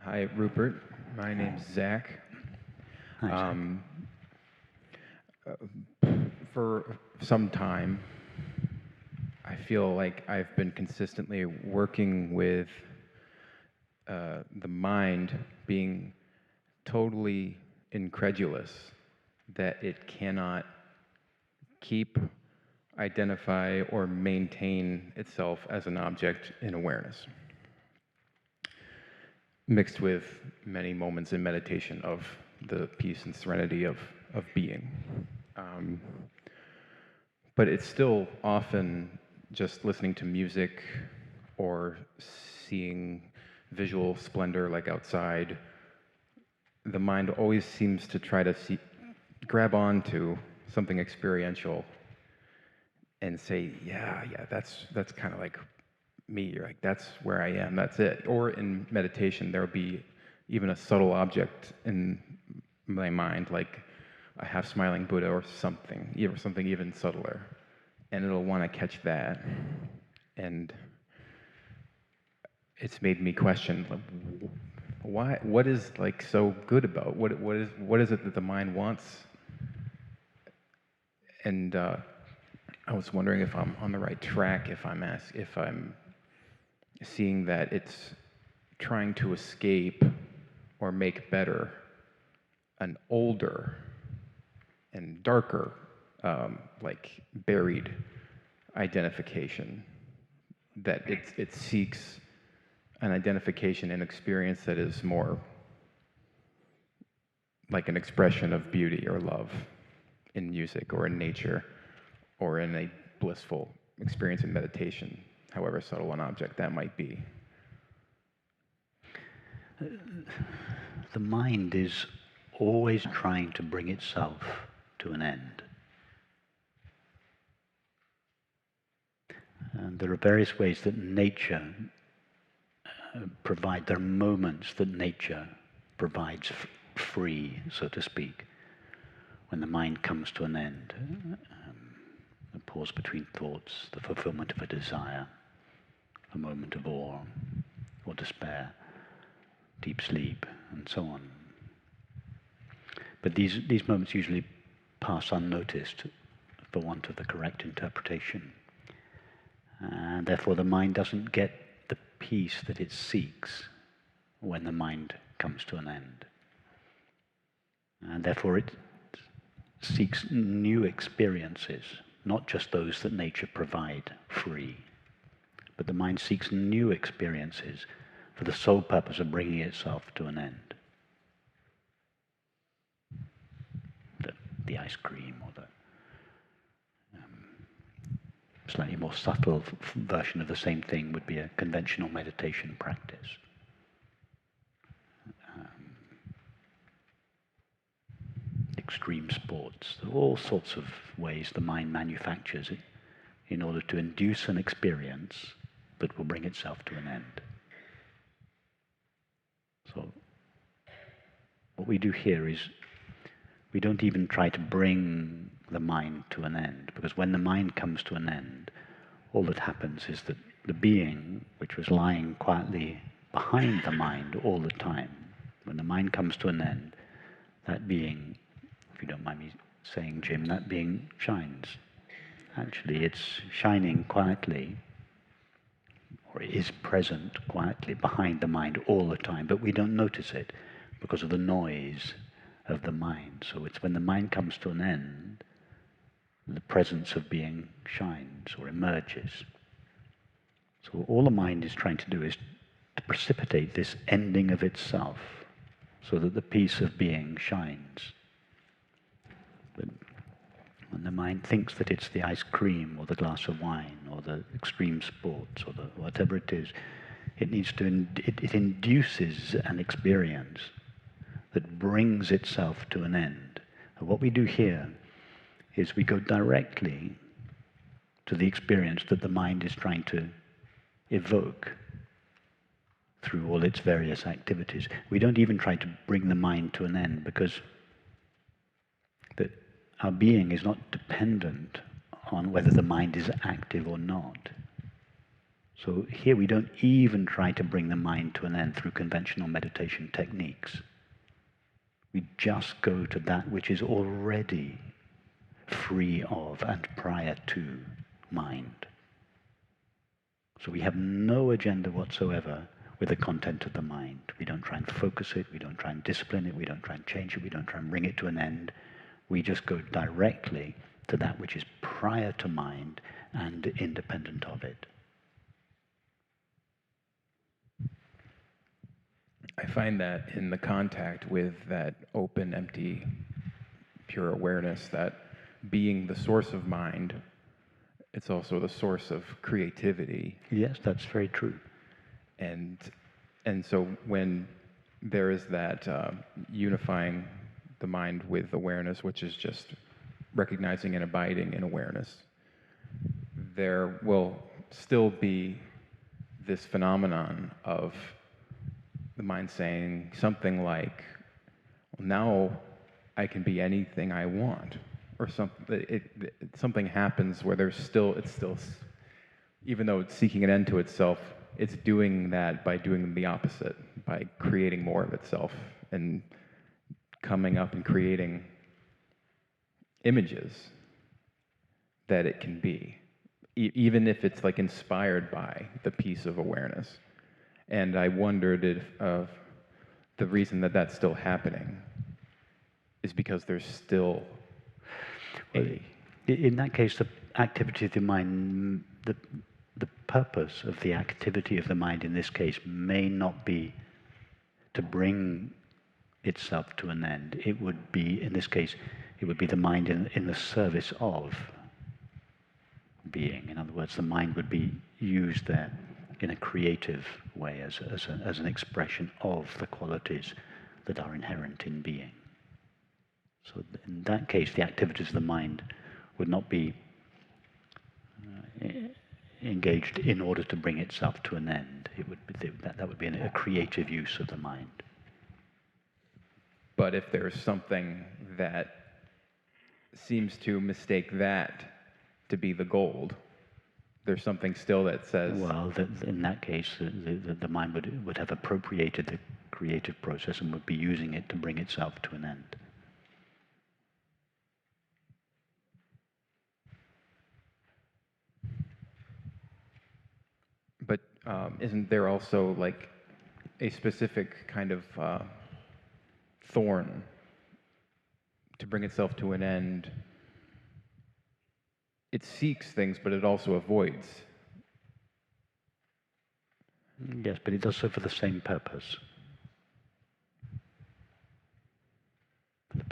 Hi, Rupert. My name's Zach. Hi, Zach. Um, for some time, I feel like I've been consistently working with the mind being totally incredulous that it cannot keep, identify, or maintain itself as an object in awareness, mixed with many moments in meditation of the peace and serenity of being. Um, but it's still often just listening to music or seeing visual splendor like outside. The mind always seems to try to grab onto something experiential and say, yeah, that's kind of like me. You're like, that's where I am, that's it. Or in meditation, there'll be even a subtle object in my mind, like a half smiling Buddha or something even subtler. And it'll want to catch that. And it's made me question, like, what is like so good about what is it that the mind wants? And I was wondering if I'm on the right track, if I'm seeing that it's trying to escape or make better an older and darker, like buried identification, that it seeks an identification and experience that is more like an expression of beauty or love in music or in nature or in a blissful experience in meditation, however subtle an object that might be. The mind is always trying to bring itself to an end. And there are various ways that nature there are moments that nature provides free, so to speak, when the mind comes to an end. A pause between thoughts, the fulfillment of a desire, a moment of awe or despair, deep sleep, and so on. But these moments usually pass unnoticed for want of the correct interpretation. And therefore the mind doesn't get the peace that it seeks when the mind comes to an end. And therefore it seeks new experiences, not just those that nature provide free. But the mind seeks new experiences for the sole purpose of bringing itself to an end. The ice cream or the slightly more subtle version of the same thing would be a conventional meditation practice. Extreme sports. There are all sorts of ways the mind manufactures it in order to induce an experience that will bring itself to an end. So what we do here is we don't even try to bring the mind to an end, because when the mind comes to an end, all that happens is that the being, which was lying quietly behind the mind all the time, when the mind comes to an end, that being, if you don't mind me saying, Jim, that being shines. Actually, it's shining quietly, or it is present quietly behind the mind all the time, but we don't notice it because of the noise of the mind. So it's when the mind comes to an end, the presence of being shines or emerges. So all the mind is trying to do is to precipitate this ending of itself so that the peace of being shines. But when the mind thinks that it's the ice cream or the glass of wine or the extreme sports or the whatever it is, it needs to it induces an experience that brings itself to an end. And what we do here is we go directly to the experience that the mind is trying to evoke through all its various activities. We don't even try to bring the mind to an end, because our being is not dependent on whether the mind is active or not. So here we don't even try to bring the mind to an end through conventional meditation techniques. We just go to that which is already free of and prior to mind. So we have no agenda whatsoever with the content of the mind. We don't try and focus it, we don't try and discipline it, we don't try and change it, we don't try and bring it to an end. We just go directly to that which is prior to mind and independent of it. I find that in the contact with that open, empty, pure awareness, that being the source of mind, it's also the source of creativity. Yes, that's very true. And so when there is that unifying the mind with awareness, which is just recognizing and abiding in awareness, there will still be this phenomenon of the mind saying something like, well, now I can be anything I want, or something. Something happens where it's still, even though it's seeking an end to itself, it's doing that by doing the opposite, by creating more of itself and coming up and creating images that it can be, even if it's like inspired by the piece of awareness. And I wondered if the reason that that's still happening is because there's still In that case, the activity of the mind, the purpose of the activity of the mind in this case may not be to bring itself to an end. It would be, in this case, it would be the mind in the service of being. In other words, the mind would be used there in a creative way as an expression of the qualities that are inherent in being. So in that case, the activities of the mind would not be engaged in order to bring itself to an end. It would be, that would be a creative use of the mind. But if there's something that seems to mistake that to be the gold, there's something still that says... Well, in that case, the mind would have appropriated the creative process and would be using it to bring itself to an end. But isn't there also like a specific kind of thorn to bring itself to an end? It seeks things, but it also avoids. Yes, but it does so for the same purpose.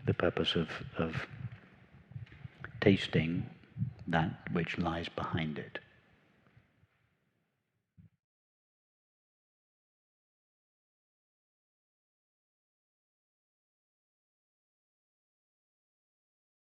The purpose of tasting that which lies behind it.